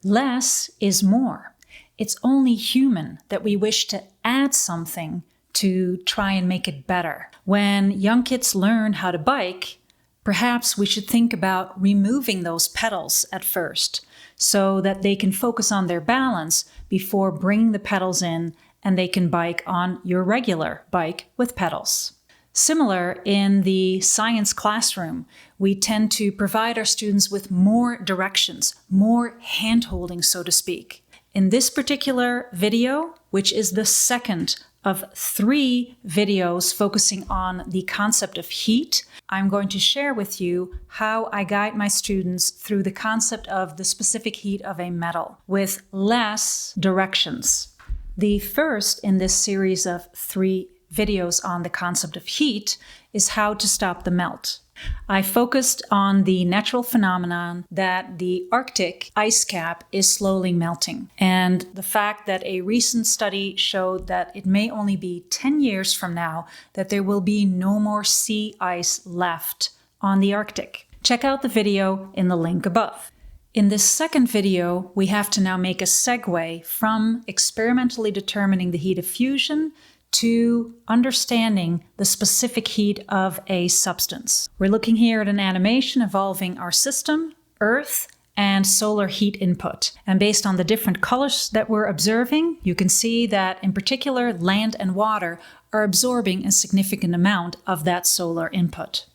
Less is more. It's only human that we wish to add something to try and make it better. When young kids learn how to bike, perhaps we should think about removing those pedals at first so that they can focus on their balance before bringing the pedals in and they can bike on your regular bike with pedals. Similar, in the science classroom, we tend to provide our students with more directions, more hand-holding, so to speak. In this particular video, which is the second of 3 videos focusing on the concept of heat, I'm going to share with you how I guide my students through the concept of the specific heat of a metal with less directions. The first in this series of 3 videos on the concept of heat is how to stop the melt. I focused on the natural phenomenon that the Arctic ice cap is slowly melting, and the fact that a recent study showed that it may only be 10 years from now that there will be no more sea ice left on the Arctic. Check out the video in the link above. In this second video, we have to now make a segue from experimentally determining the heat of fusion to understanding the specific heat of a substance. We're looking here at an animation involving our system, Earth, and solar heat input. And based on the different colors that we're observing, you can see that in particular land and water are absorbing a significant amount of that solar input.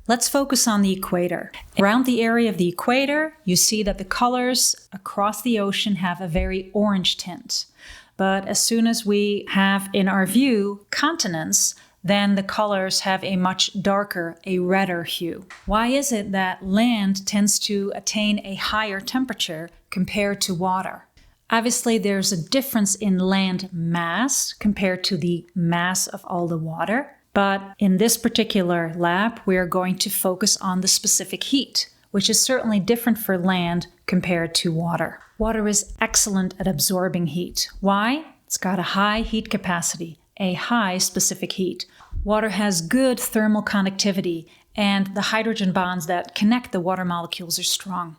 Let's focus on the equator. Around the area of the equator, you see that the colors across the ocean have a very orange tint. But as soon as we have in our view continents, then the colors have a much darker, a redder hue. Why is it that land tends to attain a higher temperature compared to water? Obviously, there's a difference in land mass compared to the mass of all the water. But in this particular lab, we are going to focus on the specific heat, which is certainly different for land compared to water. Water is excellent at absorbing heat. Why? It's got a high heat capacity, a high specific heat. Water has good thermal conductivity, and the hydrogen bonds that connect the water molecules are strong.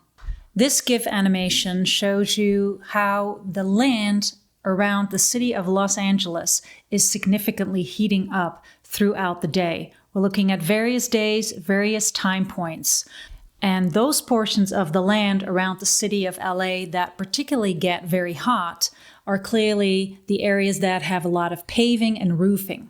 This GIF animation shows you how the land around the city of Los Angeles is significantly heating up throughout the day. We're looking at various days, various time points. And those portions of the land around the city of LA that particularly get very hot are clearly the areas that have a lot of paving and roofing.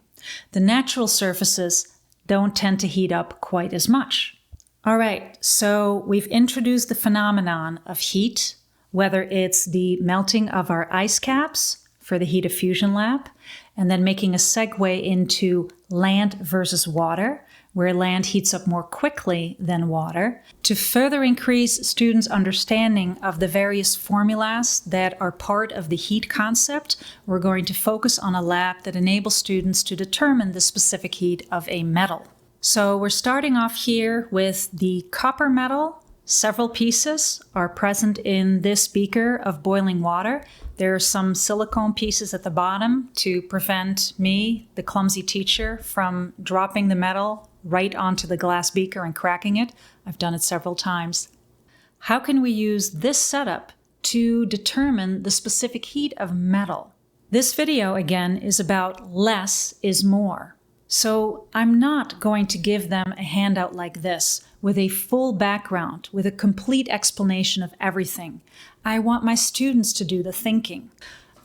The natural surfaces don't tend to heat up quite as much. All right, so we've introduced the phenomenon of heat, whether it's the melting of our ice caps for the heat of fusion lab, and then making a segue into land versus water, where land heats up more quickly than water, to further increase students' understanding of the various formulas that are part of the heat concept. We're going to focus on a lab that enables students to determine the specific heat of a metal. So we're starting off here with the copper metal. Several pieces are present in this beaker of boiling water. There are some silicone pieces at the bottom to prevent me, the clumsy teacher, from dropping the metal right onto the glass beaker and cracking it. I've done it several times. How can we use this setup to determine the specific heat of metal? This video, again, is about less is more. So I'm not going to give them a handout like this with a full background, with a complete explanation of everything. I want my students to do the thinking.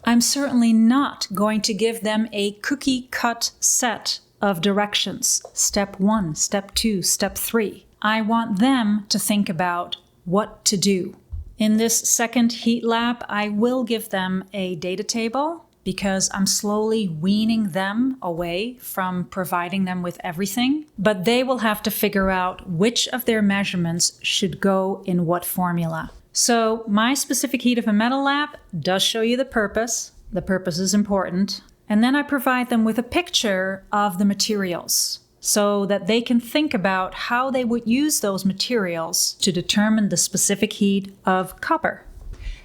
I'm certainly not going to give them a cookie-cut set of directions, step 1, step 2, step 3. I want them to think about what to do. In this second heat lab, I will give them a data table because I'm slowly weaning them away from providing them with everything, but they will have to figure out which of their measurements should go in what formula. So my specific heat of a metal lab does show you the purpose. The purpose is important. And then I provide them with a picture of the materials so that they can think about how they would use those materials to determine the specific heat of copper.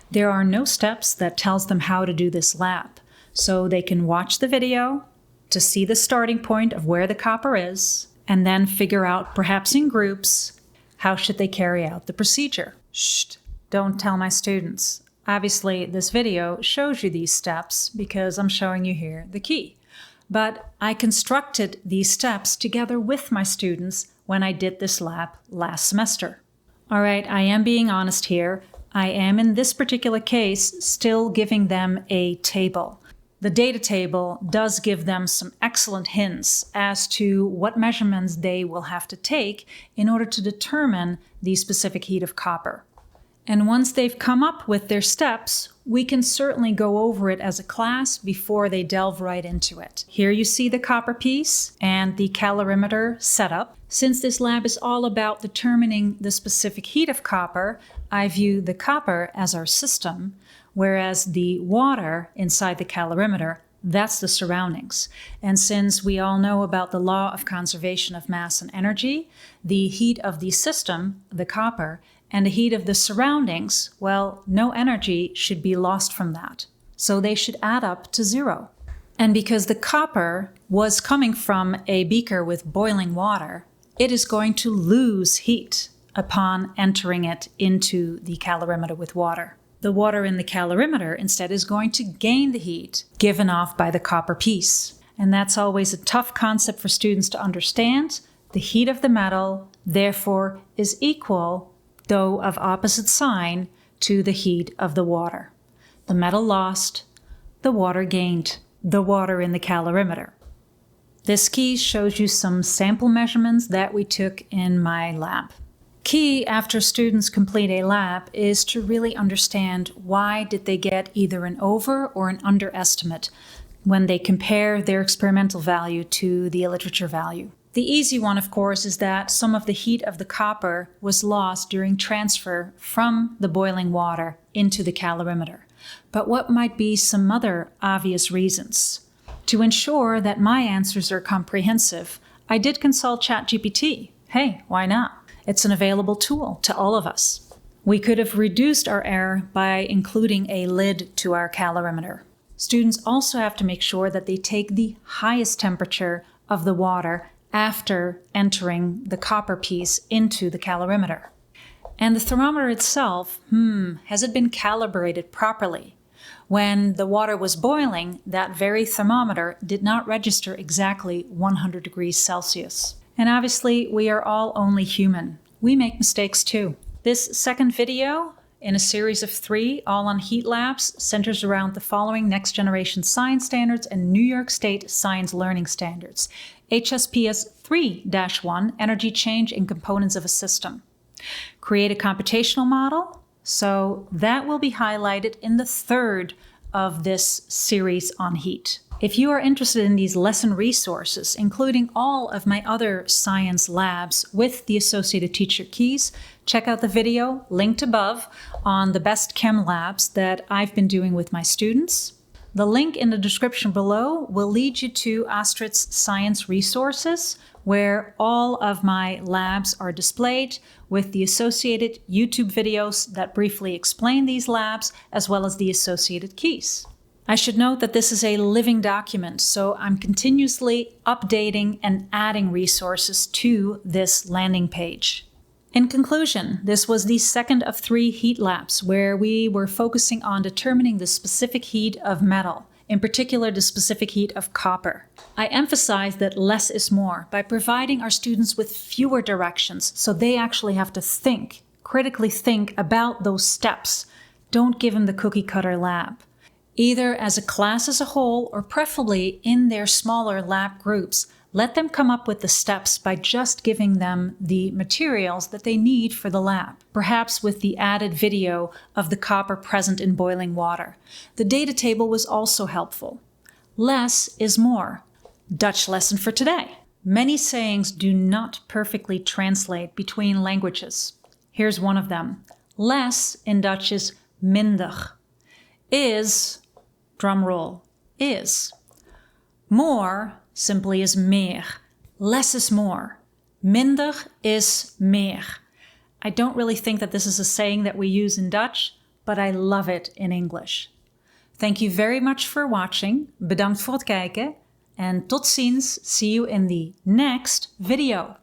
There are no steps that tells them how to do this lab, so they can watch the video to see the starting point of where the copper is and then figure out, perhaps in groups, how should they carry out the procedure. Shh, don't tell my students. Obviously, this video shows you these steps because I'm showing you here the key. But I constructed these steps together with my students when I did this lab last semester. All right, I am being honest here. I am in this particular case still giving them a table. The data table does give them some excellent hints as to what measurements they will have to take in order to determine the specific heat of copper. And once they've come up with their steps, we can certainly go over it as a class before they delve right into it. Here you see the copper piece and the calorimeter setup. Since this lab is all about determining the specific heat of copper, I view the copper as our system, whereas the water inside the calorimeter, that's the surroundings. And since we all know about the law of conservation of mass and energy, the heat of the system, the copper, and the heat of the surroundings, well, no energy should be lost from that. So they should add up to 0. And because the copper was coming from a beaker with boiling water, it is going to lose heat upon entering it into the calorimeter with water. The water in the calorimeter instead is going to gain the heat given off by the copper piece. And that's always a tough concept for students to understand. The heat of the metal, therefore, is equal, though of opposite sign, to the heat of the water. The metal lost, the water gained, the water in the calorimeter. This key shows you some sample measurements that we took in my lab. Key after students complete a lab is to really understand why did they get either an over or an underestimate when they compare their experimental value to the literature value. The easy one, of course, is that some of the heat of the copper was lost during transfer from the boiling water into the calorimeter. But what might be some other obvious reasons? To ensure that my answers are comprehensive, I did consult ChatGPT. Hey, why not? It's an available tool to all of us. We could have reduced our error by including a lid to our calorimeter. Students also have to make sure that they take the highest temperature of the water after entering the copper piece into the calorimeter. And the thermometer itself, has it been calibrated properly? When the water was boiling, that very thermometer did not register exactly 100 degrees Celsius. And obviously, we are all only human. We make mistakes too. This second video in a series of 3, all on heat labs, centers around the following next generation science standards and New York State science learning standards. HSPS 3-1, energy change in components of a system. Create a computational model. So that will be highlighted in the 3rd of this series on heat. If you are interested in these lesson resources, including all of my other science labs with the associated teacher keys, check out the video linked above on the best chem labs that I've been doing with my students. The link in the description below will lead you to Astrid's science resources, where all of my labs are displayed with the associated YouTube videos that briefly explain these labs, as well as the associated keys. I should note that this is a living document, so I'm continuously updating and adding resources to this landing page. In conclusion, this was the 2nd of 3 heat labs where we were focusing on determining the specific heat of metal, in particular the specific heat of copper. I emphasize that less is more by providing our students with fewer directions so they actually have to think, critically think about those steps. Don't give them the cookie cutter lab. Either as a class as a whole or preferably in their smaller lab groups, let them come up with the steps by just giving them the materials that they need for the lab, perhaps with the added video of the copper present in boiling water. The data table was also helpful. Less is more. Dutch lesson for today. Many sayings do not perfectly translate between languages. Here's one of them. Less in Dutch is minder. Is, drum roll, is. More simply is meer. Less is more. Minder is meer. I don't really think that this is a saying that we use in Dutch, but I love it in English. Thank you very much for watching. Bedankt voor het kijken. And tot ziens. See you in the next video.